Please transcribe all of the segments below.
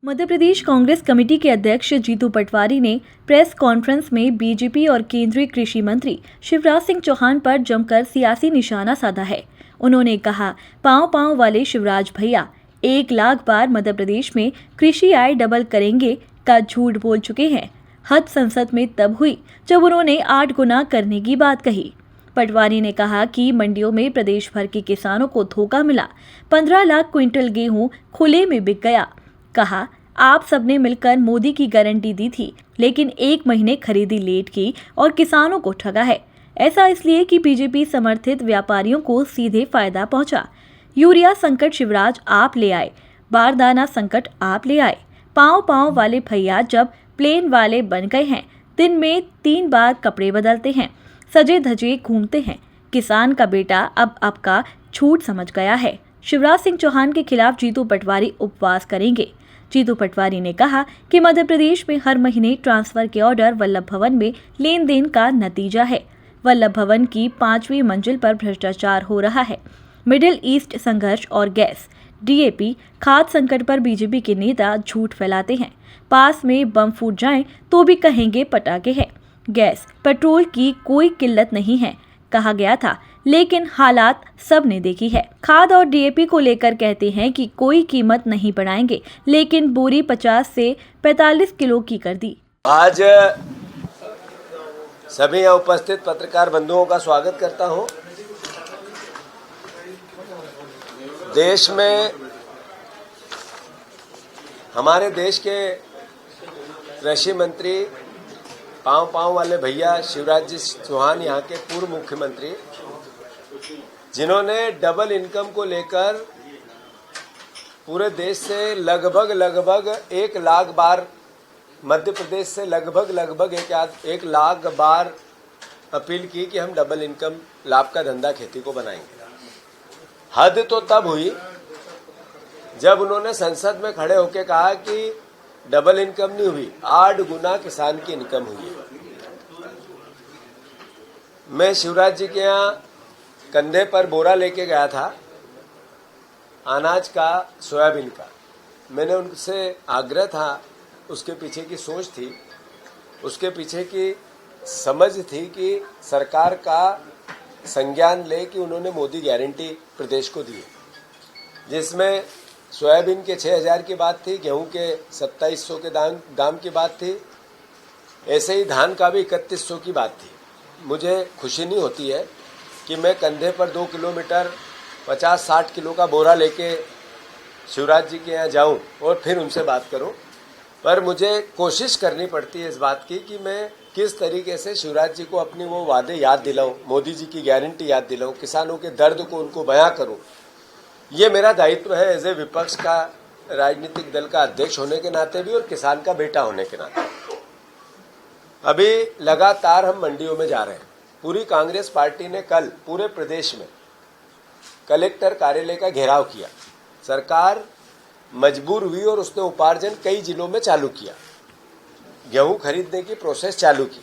Madhya Pradesh Congress committee के अध्यक्ष जीतू पटवारी ने प्रेस कॉन्फ्रेंस में बीजेपी और केंद्रीय कृषि मंत्री शिवराज सिंह चौहान पर जमकर सियासी निशाना साधा है। उन्होंने कहा, पांव वाले शिवराज भैया 1 लाख बार मध्य प्रदेश में कृषि आय डबल करेंगे का झूठ बोल चुके हैं। हद संसद में तब हुई जब उन्होंने 8 गुना करने की बात कही। पटवारी ने कहा कि मंडियों में प्रदेश भर के किसानों को धोखा मिला। 15 लाख क्विंटल गेहूं खुले में बिक गया। कहा, आप सबने मिलकर मोदी की गारंटी दी थी, लेकिन 1 महीने खरीदी लेट की और किसानों को ठगा है। ऐसा इसलिए कि बीजेपी समर्थित व्यापारियों को सीधे फायदा पहुंचा। यूरिया संकट शिवराज आप ले आए, बारदाना संकट आप ले आए। पांव वाले भैया जब प्लेन वाले बन गए हैं, दिन में 3 बार कपड़े बदलते हैं, सजे धजे घूमते हैं। किसान का बेटा अब आपका झूठ समझ गया है। शिवराज सिंह चौहान के खिलाफ जीतू पटवारी उपवास करेंगे। जीतू पटवारी ने कहा कि मध्य प्रदेश में हर महीने ट्रांसफर के ऑर्डर वल्लभ भवन में लेन देन का नतीजा है। वल्लभ भवन की 5वीं मंजिल पर भ्रष्टाचार हो रहा है। मिडिल ईस्ट संघर्ष और गैस, डीएपी, खाद संकट पर बीजेपी के नेता झूठ फैलाते हैं। पास में बम फूट जाएं तो भी कहेंगे पटाखे हैं। गैस, पेट्रोल की कोई किल्लत नहीं है कहा गया था, लेकिन हालात सब ने देखी है। खाद और डीएपी को लेकर कहते हैं कि कोई कीमत नहीं बढ़ाएंगे, लेकिन बोरी 50 से 45 किलो की कर दी। आज सभी यहाँ उपस्थित पत्रकार बंधुओं का स्वागत करता हूँ। देश में हमारे देश के कृषि मंत्री पांव वाले भैया शिवराज जी चौहान, यहाँ के पूर्व मुख्यमंत्री, जिन्होंने डबल इनकम को लेकर पूरे देश से लगभग 1 लाख बार, मध्य प्रदेश से लगभग 1 लाख बार अपील की कि हम डबल इनकम लाभ का धंधा खेती को बनाएंगे। हद तो तब हुई जब उन्होंने संसद में खड़े होकर कहा कि डबल इनकम नहीं हुई, 8 गुना किसान की इनकम हुई है। मैं शिवराज जी के यहाँ कंधे पर बोरा लेके गया था, अनाज का, सोयाबीन का। मैंने उनसे आग्रह था, उसके पीछे की सोच थी, उसके पीछे की समझ थी कि सरकार का संज्ञान ले कि उन्होंने मोदी गारंटी प्रदेश को दी, जिसमें सोयाबीन के 6,000 की बात थी, गेहूं के 2700 के दाम की बात थी, ऐसे ही धान का भी 3100 की बात थी। मुझे खुशी नहीं होती है कि मैं कंधे पर 2 किलोमीटर 50-60 किलो का बोरा लेके शिवराज जी के यहाँ जाऊं और फिर उनसे बात करूं, पर मुझे कोशिश करनी पड़ती है इस बात की कि मैं किस तरीके से शिवराज जी को अपनी वो वादे याद दिलाऊं, मोदी जी की गारंटी याद दिलाऊं, किसानों के दर्द को उनको बयां करूं। ये मेरा दायित्व है एज ए विपक्ष का, राजनीतिक दल का अध्यक्ष होने के नाते भी और किसान का बेटा होने के नाते। अभी लगातार हम मंडियों में जा रहे हैं। पूरी कांग्रेस पार्टी ने कल पूरे प्रदेश में कलेक्टर कार्यालय का घेराव किया। सरकार मजबूर हुई और उसने उपार्जन कई जिलों में चालू किया, गेहूं खरीदने की प्रोसेस चालू की।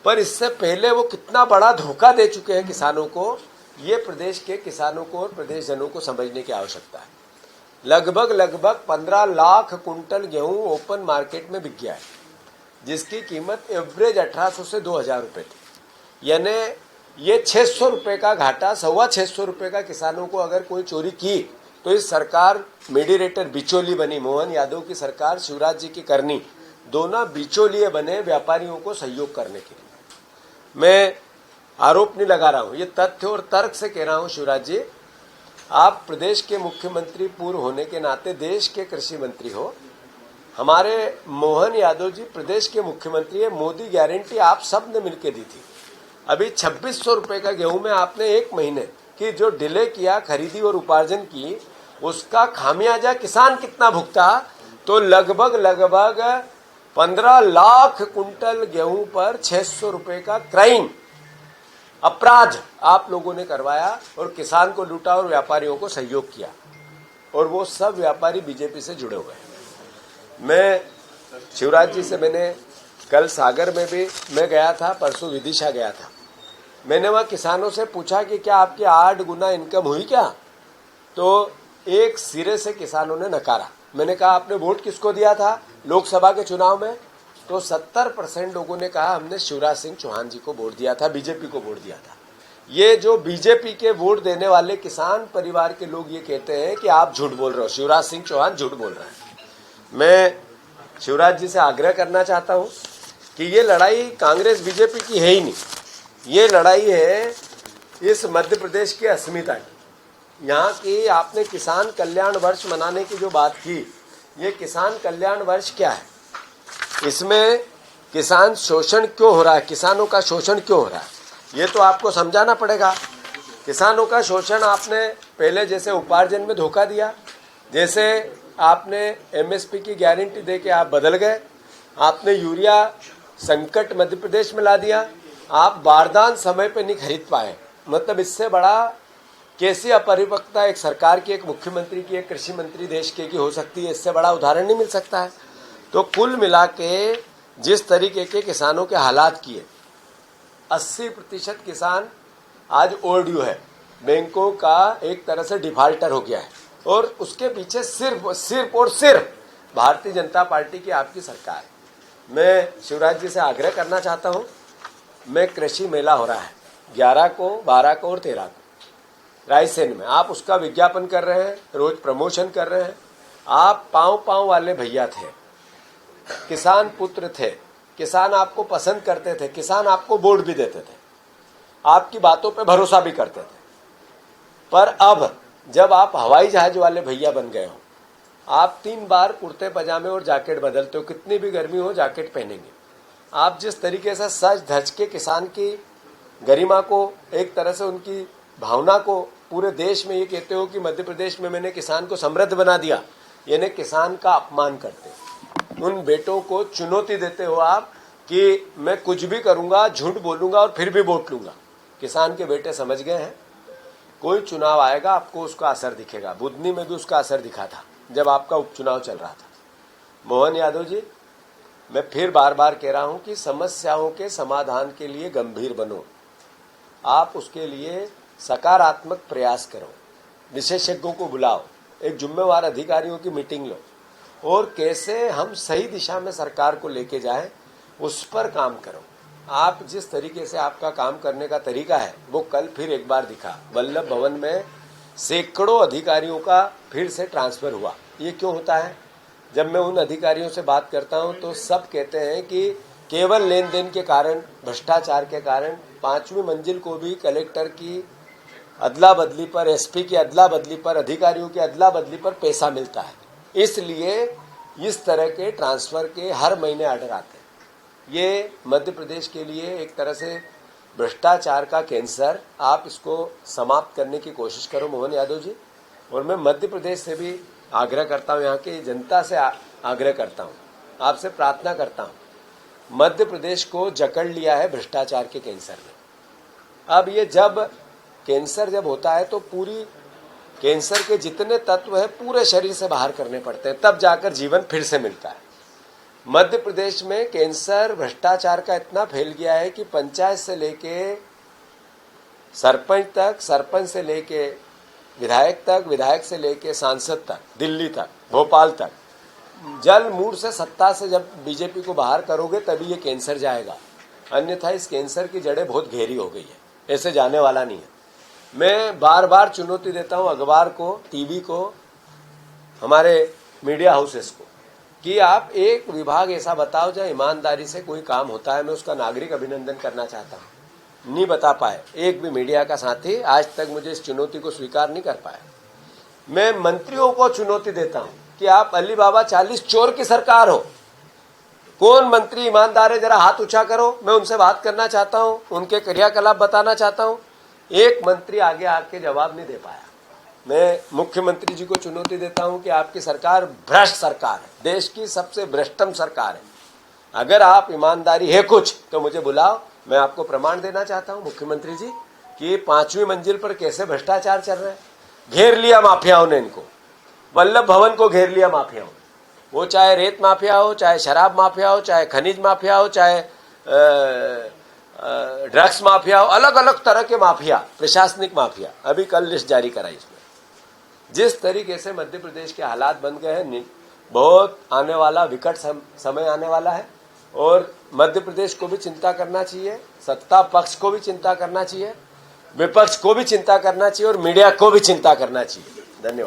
पर इससे पहले वो कितना बड़ा धोखा दे चुके हैं किसानों को, ये प्रदेश के किसानों को और प्रदेश जनों को समझने की आवश्यकता है। लगभग 15 लाख कुंटल गेहूं ओपन मार्केट में बिक गया है, जिसकी कीमत एवरेज 1800 से 2000 रुपए थी। यानी ये 600 रुपए का घाटा, 625 रुपए का किसानों को अगर कोई चोरी की तो इस सरकार मीडिएटर बिचौली बनी, मोहन यादव की सरकार, शिवराज जी की करनी, दोनों बिचौलिए बने व्यापारियों को सहयोग करने के लिए। मैं आरोप नहीं लगा रहा हूं, ये तथ्य और तर्क से कह रहा हूं। शिवराज जी, आप प्रदेश के मुख्यमंत्री पूर्व होने के नाते देश के कृषि मंत्री हो। हमारे मोहन यादव जी प्रदेश के मुख्यमंत्री है। मोदी गारंटी आप सब ने मिलकर दी थी। अभी 2600 रुपए का गेहूं में आपने 1 महीने की जो डिले किया खरीदी और उपार्जन की, उसका खामियाजा किसान कितना भुगता? तो लगभग 15 लाख कुंटल गेहूं पर 600 रुपए का क्राइम, अपराध आप लोगों ने करवाया और किसान को लूटा और व्यापारियों को सहयोग किया। और वो सब व्यापारी बीजेपी से जुड़े हुए हैं। मैं शिवराज जी से, मैंने कल सागर में भी मैं गया था, परसों विदिशा गया था। मैंने वहां किसानों से पूछा कि क्या आपकी 8 गुना इनकम हुई क्या? तो एक सिरे से किसानों ने नकारा। मैंने कहा आपने वोट किसको दिया था लोकसभा के चुनाव में? तो 70% लोगों ने कहा हमने शिवराज सिंह चौहान जी को वोट दिया था, बीजेपी को वोट दिया था। ये जो बीजेपी के वोट देने वाले किसान परिवार के लोग ये कहते हैं कि आप झूठ बोल रहे हो, शिवराज सिंह चौहान झूठ बोल रहा है। मैं शिवराज जी से आग्रह करना चाहता हूं कि ये लड़ाई कांग्रेस बीजेपी की है ही नहीं, ये लड़ाई है इस मध्य प्रदेश की अस्मिता की। यहाँ की आपने किसान कल्याण वर्ष मनाने की जो बात की, ये किसान कल्याण वर्ष क्या है? इसमें किसान शोषण क्यों हो रहा है, किसानों का शोषण क्यों हो रहा है, ये तो आपको समझाना पड़ेगा। किसानों का शोषण आपने पहले जैसे उपार्जन में धोखा दिया, जैसे आपने एमएसपी की गारंटी दे के आप बदल गए, आपने यूरिया संकट मध्य प्रदेश में ला दिया, आप बारदान समय पे नहीं खरीद पाए। मतलब इससे बड़ा कैसी अपरिपक्वता एक सरकार की, एक मुख्यमंत्री की, एक कृषि मंत्री देश की हो सकती है, इससे बड़ा उदाहरण नहीं मिल सकता है। तो कुल मिला के जिस तरीके के किसानों के हालात किए, 80% किसान आज ओवरड्यू है, बैंकों का एक तरह से डिफाल्टर हो गया है, और उसके पीछे सिर्फ और सिर्फ भारतीय जनता पार्टी की आपकी सरकार है। मैं शिवराज जी से आग्रह करना चाहता हूं, मैं कृषि मेला हो रहा है 11 को, 12 को और 13 को रायसेन में, आप उसका विज्ञापन कर रहे हैं, रोज प्रमोशन कर रहे हैं। आप पांव वाले भैया थे, किसान पुत्र थे, किसान आपको पसंद करते थे, किसान आपको वोट भी देते थे, आपकी बातों पे भरोसा भी करते थे। पर अब जब आप हवाई जहाज वाले भैया बन गए हो, आप 3 बार कुर्ते पजामे और जैकेट बदलते हो, कितनी भी गर्मी हो जैकेट पहनेंगे। आप जिस तरीके से सज धज के किसान की गरिमा को, एक तरह से उनकी भावना को पूरे देश में ये कहते हो कि मध्य प्रदेश में मैंने किसान को समृद्ध बना दिया, यानी किसान का अपमान करते हो। उन बेटों को चुनौती देते हो आप कि मैं कुछ भी करूंगा, झूठ बोलूंगा और फिर भी वोट लूंगा। किसान के बेटे समझ गए हैं, कोई चुनाव आएगा आपको उसका असर दिखेगा। बुधनी में भी उसका असर दिखा था जब आपका उपचुनाव चल रहा था। मोहन यादव जी, मैं फिर बार बार कह रहा हूं कि समस्याओं के समाधान के लिए गंभीर बनो, आप उसके लिए सकारात्मक प्रयास करो, विशेषज्ञों को बुलाओ, एक जिम्मेवार अधिकारियों की मीटिंग लो, और कैसे हम सही दिशा में सरकार को लेके जाएं उस पर काम करो। आप जिस तरीके से आपका काम करने का तरीका है वो कल फिर एक बार दिखा। वल्लभ भवन में सैकड़ों अधिकारियों का फिर से ट्रांसफर हुआ। ये क्यों होता है? जब मैं उन अधिकारियों से बात करता हूं तो सब कहते हैं कि केवल लेन देन के कारण, भ्रष्टाचार के कारण 5वीं मंजिल को भी कलेक्टर की अदला बदली पर, एसपी की अदला बदली पर, अधिकारियों की अदला बदली पर पैसा मिलता है। इसलिए इस तरह के ट्रांसफर के हर महीने ऑर्डर आते हैं। ये मध्य प्रदेश के लिए एक तरह से भ्रष्टाचार का कैंसर, आप इसको समाप्त करने की कोशिश करो मोहन यादव जी। और मैं मध्य प्रदेश से भी आग्रह करता हूं, यहाँ की जनता से आग्रह करता हूं, आपसे प्रार्थना करता हूं। मध्य प्रदेश को जकड़ लिया है भ्रष्टाचार के कैंसर ने। अब ये जब कैंसर जब होता है तो पूरी कैंसर के जितने तत्व है पूरे शरीर से बाहर करने पड़ते हैं, तब जाकर जीवन फिर से मिलता है। मध्य प्रदेश में कैंसर भ्रष्टाचार का इतना फैल गया है कि पंचायत से लेके सरपंच तक, सरपंच से लेके विधायक तक, विधायक से लेके सांसद तक, दिल्ली तक, भोपाल तक, जल मूल से सत्ता से जब बीजेपी को बाहर करोगे तभी ये कैंसर जाएगा, अन्यथा इस कैंसर की जड़ें बहुत गहरी हो गई है, ऐसे जाने वाला नहीं है। मैं बार बार चुनौती देता हूं अखबार को, टीवी को, हमारे मीडिया हाउसेस को, कि आप एक विभाग ऐसा बताओ जहां ईमानदारी से कोई काम होता है। मैं उसका नागरिक अभिनंदन करना चाहता हूं। नहीं बता पाए एक भी मीडिया का साथी आज तक मुझे इस चुनौती को स्वीकार नहीं कर पाया। मैं मंत्रियों को चुनौती देता हूं कि आप अली बाबा 40 चोर की सरकार हो, कौन मंत्री ईमानदार है, जरा हाथ ऊंचा करो। मैं उनसे बात करना चाहता हूं, उनके क्रियाकलाप बताना चाहता हूं। एक मंत्री आगे आके जवाब नहीं दे पाया। मैं मुख्यमंत्री जी को चुनौती देता हूं कि आपकी सरकार भ्रष्ट सरकार है, देश की सबसे भ्रष्टम सरकार है। अगर आप ईमानदारी है कुछ तो मुझे बुलाओ, मैं आपको प्रमाण देना चाहता हूं मुख्यमंत्री जी कि 5वीं मंजिल पर कैसे भ्रष्टाचार चल रहा है। घेर लिया माफियाओं ने इनको, वल्लभ भवन को घेर लिया माफियाओं ने। वो चाहे रेत माफिया हो, चाहे शराब माफिया हो, चाहे खनिज माफिया हो, चाहे ड्रग्स माफिया हो, अलग अलग तरह के माफिया, प्रशासनिक माफिया। अभी कल लिस्ट जारी कराई इसमें। जिस तरीके से मध्य प्रदेश के हालात बन गए हैं, बहुत आने वाला विकट समय आने वाला है और मध्य प्रदेश को भी चिंता करना चाहिए, सत्ता पक्ष को भी चिंता करना चाहिए, विपक्ष को भी चिंता करना चाहिए और मीडिया को भी चिंता करना चाहिए। धन्यवाद।